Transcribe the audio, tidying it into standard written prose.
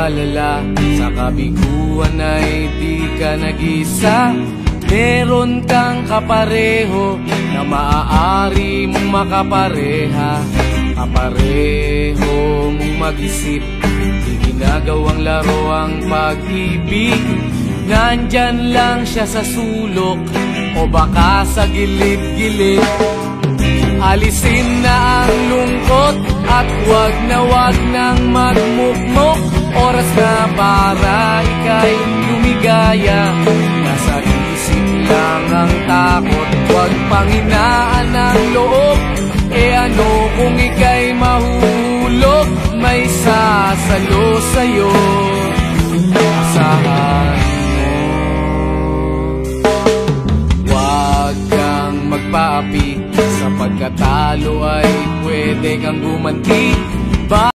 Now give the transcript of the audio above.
mag-alala, sa kabiguan ay di ka nag-isa. Meron kang kapareho na maaari mong makapareha. Kapareho mong mag-isip, di ginagawang laro ang pag-ibig. Nandyan lang siya sa sulok o baka sa gilid-gilid. Alisin na ang lungkot at wag nang magmukmok. Oras na para ika'y lumigaya, nasa isip lang ang takot. Wag panghinaan ang loob, e ano kung ika'y mahulog? May sasalo sa'yo, asahan mo. Wag kang magpaapi, sa pagkatalo ay pwede kang gumanti.